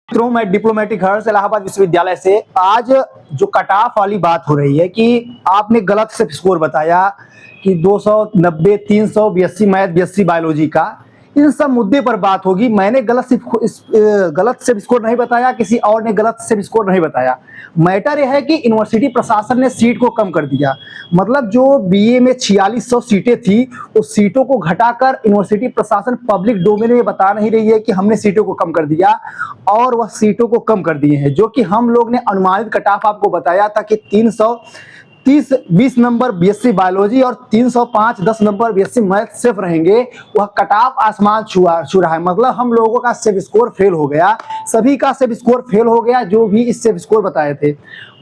मित्रों, मैं डिप्लोमेटिक हर्ष इलाहाबाद विश्वविद्यालय से। आज जो कट ऑफ वाली बात हो रही है कि आपने गलत से स्कोर बताया कि 290, 300 बीएससी मैथ, बीएससी बायोलॉजी का, इन सब मुद्दे पर बात होगी। मैंने गलत से स्कोर नहीं बताया, किसी और ने गलत से स्कोर नहीं बताया। मैटर यह है कि यूनिवर्सिटी प्रशासन ने सीट को कम कर दिया। मतलब जो बीए में 4600 सीटें थी, उस सीटों को घटाकर यूनिवर्सिटी प्रशासन पब्लिक डोमेन में बता नहीं रही है कि हमने सीटों को कम कर दिया, और वह सीटों को कम कर दिए हैं। जो कि हम लोग ने अनुमानित कट ऑफ आपको बताया था कि 320 नंबर बीएससी बायोलॉजी और 305-10 नंबर बीएससी मैथ सिर्फ रहेंगे। वह कट ऑफ आसमान छू रहा है। मतलब हम लोगों का सेफ स्कोर फेल हो गया, सभी का सेफ स्कोर फेल हो गया जो भी इस सेफ स्कोर बताए थे।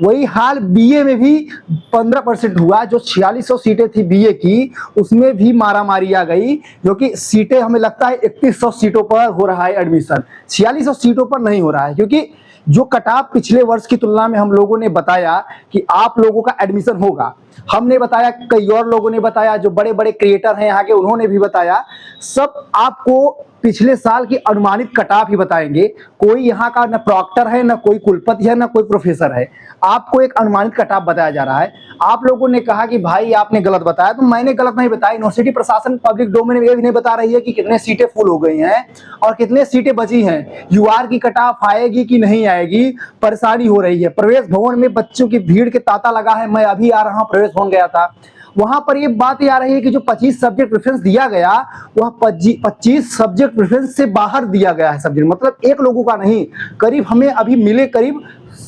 वही हाल बीए में भी 15% हुआ। जो 4600 सीटें थी बीए की, उसमें भी मारामारी आ गई, जो कि सीटें हमें लगता है 3100 सीटों पर हो रहा है एडमिशन, 4600 सीटों पर नहीं हो रहा है। क्योंकि जो कट ऑफ पिछले वर्ष की तुलना में हम लोगों ने बताया कि आप लोगों का एडमिशन होगा, हमने बताया, कई और लोगों ने बताया, जो बड़े बड़े क्रिएटर हैं यहाँ के उन्होंने भी बताया। सब आपको पिछले साल की अनुमानित कट ऑफ ही बताएंगे। कोई यहाँ का न प्रॉक्टर है, न कोई कुलपति है, न कोई प्रोफेसर है। आपको एक अनुमानित कट ऑफ बताया जा रहा है। आप लोगों ने कहा कि भाई आपने गलत बताया, तो मैंने गलत नहीं बताया। यूनिवर्सिटी प्रशासन पब्लिक डोमेन में ये भी नहीं बता रही है कि कितने सीटें फुल हो गई हैं और कितने सीटें बची हैं। यूआर की कट ऑफ आएगी कि नहीं आएगी, परेशानी हो रही है। प्रवेश भवन में बच्चों की भीड़ के तांता लगा है। मैं अभी आ रहा हूँ, प्रवेश भवन गया था, वहां पर ये बात आ रही है कि जो 25 सब्जेक्ट प्रेफरेंस दिया गया, वह 25 सब्जेक्ट प्रेफरेंस से बाहर दिया गया है सब्जेक्ट। मतलब एक लोगों का नहीं, करीब हमें अभी मिले करीब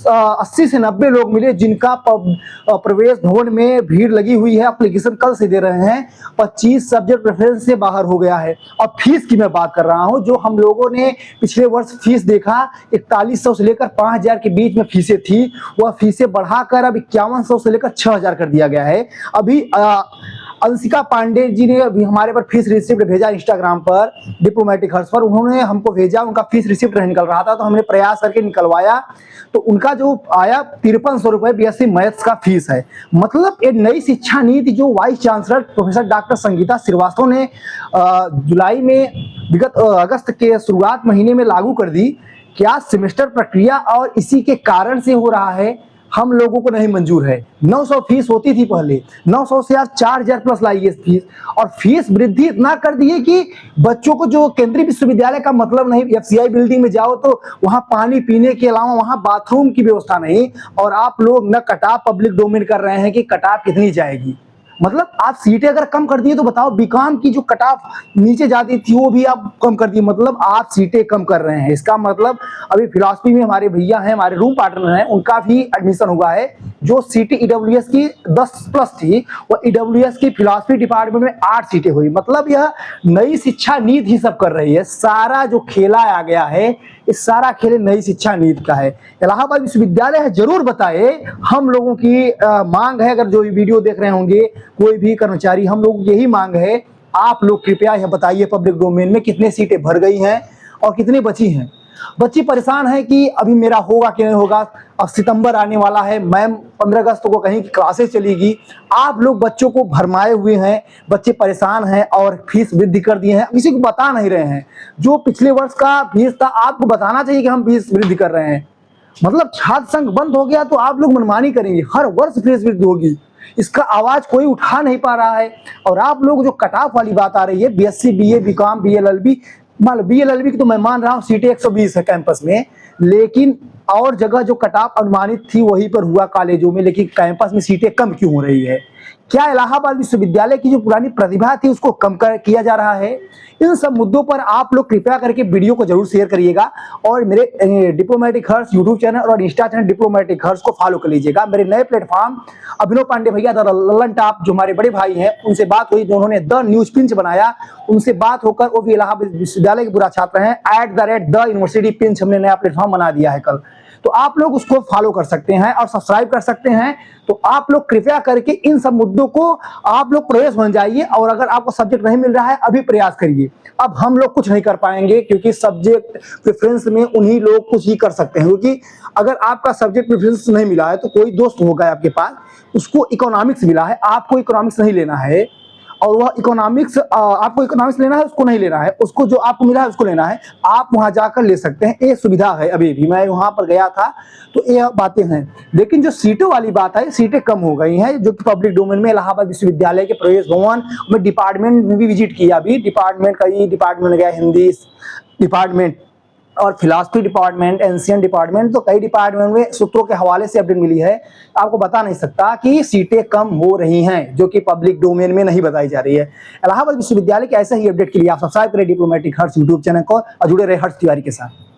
80 से 90 लोग मिले जिनका प्रवेश भवन में भीड़ लगी हुई है। एप्लीकेशन कल से दे रहे हैं, 25 सब्जेक्ट प्रेफरेंस से बाहर हो गया है। और फीस की मैं बात कर रहा हूं, जो हम लोगों ने पिछले वर्ष फीस देखा 4100 से लेकर 5000 के बीच में फीसें थी, वह फीसें बढ़ाकर अब 5100 से लेकर 6000 कर दिया गया है। अभी अंशिका पांडे जी ने अभी हमारे पर फीस रिसिप्ट भेजा इंस्टाग्राम पर, डिप्लोमेटिक हर्ष पर, उन्होंने हमको भेजा। उनका फीस रिसिप्ट नहीं निकल रहा था, तो हमने प्रयास करके निकलवाया, तो उनका जो आया 5300 रुपए बीएससी मैथ्स का फीस है। मतलब एक नई शिक्षा नीति जो vice chancellor professor doctor Sangeeta Srivastava ने जुलाई में विगत अगस्त के शुरुआत महीने में लागू कर दी, क्या सेमेस्टर प्रक्रिया और इसी के कारण से हो रहा है, हम लोगों को नहीं मंजूर है। 900 फीस होती थी पहले, 900 से आप 4000 प्लस लाइए फीस। और फीस वृद्धि इतना कर दी है कि बच्चों को, जो केंद्रीय विश्वविद्यालय का मतलब नहीं, एफसीआई बिल्डिंग में जाओ तो वहां पानी पीने के अलावा वहां बाथरूम की व्यवस्था नहीं। और आप लोग न कट ऑफ पब्लिक डोमेन कर रहे हैं कि कट ऑफ कितनी जाएगी। मतलब आप सीटें अगर कम कर दिए तो बताओ, बीकॉम की जो कट ऑफ नीचे जाती थी वो भी आप कम कर दिए। मतलब आप सीटें कम कर रहे हैं। इसका मतलब अभी फिलॉसफी में हमारे भैया हैं, हमारे रूम पार्टनर हैं, उनका भी एडमिशन हुआ है। जो सीटें ईडब्ल्यूएस की 10 प्लस थी, वो ईडब्ल्यूएस की फिलॉसफी डिपार्टमेंट में 8 सीटें हुई। मतलब यह नई शिक्षा नीति ही सब कर रही है। सारा जो खेला आ गया है, इस सारा खेल नई शिक्षा नीति का है। इलाहाबाद विश्वविद्यालय है, जरूर बताए। हम लोगों की मांग है, अगर जो वीडियो देख रहे होंगे कोई भी कर्मचारी, हम लोग यही मांग है, आप लोग कृपया यह बताइए पब्लिक डोमेन में कितने सीटें भर गई हैं और कितनी बची हैं। बच्ची परेशान है कि अभी मेरा होगा कि नहीं होगा। अब सितंबर आने वाला है, मैम 15 अगस्त को कहीं की क्लासेस चलेगी। आप लोग बच्चों को भरमाए हुए हैं, बच्चे परेशान हैं और फीस वृद्धि कर दिए हैं, किसी को बता नहीं रहे हैं। जो पिछले वर्ष का फीस था, आपको बताना चाहिए कि हम फीस वृद्धि कर रहे हैं। मतलब छात्र संघ बंद हो गया तो आप लोग मनमानी करेंगे, हर वर्ष फीस वृद्धि होगी। इसका आवाज कोई उठा नहीं पा रहा है। और आप लोग जो कट ऑफ वाली बात आ रही है, बीएससी, बीए, बीकॉम, बीएलएलबी, मान लो बीएलएलबी की तो मैं मान रहा हूँ सीटें 120 है कैंपस में, लेकिन और जगह जो कट ऑफ अनुमानित थी वहीं पर हुआ कॉलेजों में, लेकिन कैंपस में सीटें कम क्यों हो रही है? क्या इलाहाबाद विश्वविद्यालय की जो पुरानी प्रतिभा थी उसको कम किया जा रहा है? इन सब मुद्दों पर आप लोग कृपया करके वीडियो को जरूर शेयर करिएगा और मेरे डिप्लोमेटिक हर्ष यूट्यूब चैनल और इंस्टा चैनल डिप्लोमेटिक हर्ष को फॉलो कर लीजिएगा। मेरे नए प्लेटफॉर्म अभिनव पांडे भैया द ललन टॉप, जो हमारे बड़े भाई हैं, उनसे बात हुई, जो उन्होंने द न्यूज पिंच बनाया, उनसे बात होकर, वो भी इलाहाबाद विश्वविद्यालय के बुरा छात्र हैं, @द यूनिवर्सिटी पिंच हमने नया प्लेटफॉर्म बना दिया है कल। तो आप लोग उसको फॉलो कर सकते हैं और सब्सक्राइब कर सकते हैं। तो आप लोग कृपया करके इन सब मुद्दों को आप लोग प्रयास बन जाइए। और अगर आपको सब्जेक्ट नहीं मिल रहा है, अभी प्रयास करिए। अब हम लोग कुछ नहीं कर पाएंगे, क्योंकि सब्जेक्ट प्रेफरेंस में उन्हीं लोग कुछ ही कर सकते हैं। क्योंकि अगर आपका सब्जेक्ट प्रेफरेंस नहीं मिला है तो कोई दोस्त होगा आपके पास, उसको इकोनॉमिक्स मिला है, आपको इकोनॉमिक्स नहीं लेना है, और वह इकोनॉमिक्स, आपको इकोनॉमिक्स लेना है उसको नहीं लेना है, उसको जो आपको मिला है उसको लेना है, आप वहां जाकर ले सकते हैं। ये सुविधा है। अभी भी मैं वहां पर गया था तो ये बातें हैं। लेकिन जो सीटों वाली बात है, सीटें कम हो गई हैं जो कि पब्लिक डोमेन में। इलाहाबाद विश्वविद्यालय के प्रवेश भवन में डिपार्टमेंट में भी विजिट किया, अभी डिपार्टमेंट कई डिपार्टमेंट गया, हिंदी डिपार्टमेंट और फिलॉसफी डिपार्टमेंट, एंशियंट डिपार्टमेंट, तो कई डिपार्टमेंट में सूत्रों के हवाले से अपडेट मिली है। आपको बता नहीं सकता कि सीटें कम हो रही हैं जो कि पब्लिक डोमेन में नहीं बताई जा रही है। इलाहाबाद विश्वविद्यालय के ऐसे ही अपडेट के लिए आप सब्सक्राइब करें डिप्लोमेटिक हर्ष यूट्यूब चैनल को और जुड़े रहे हर्ष तिवारी के साथ।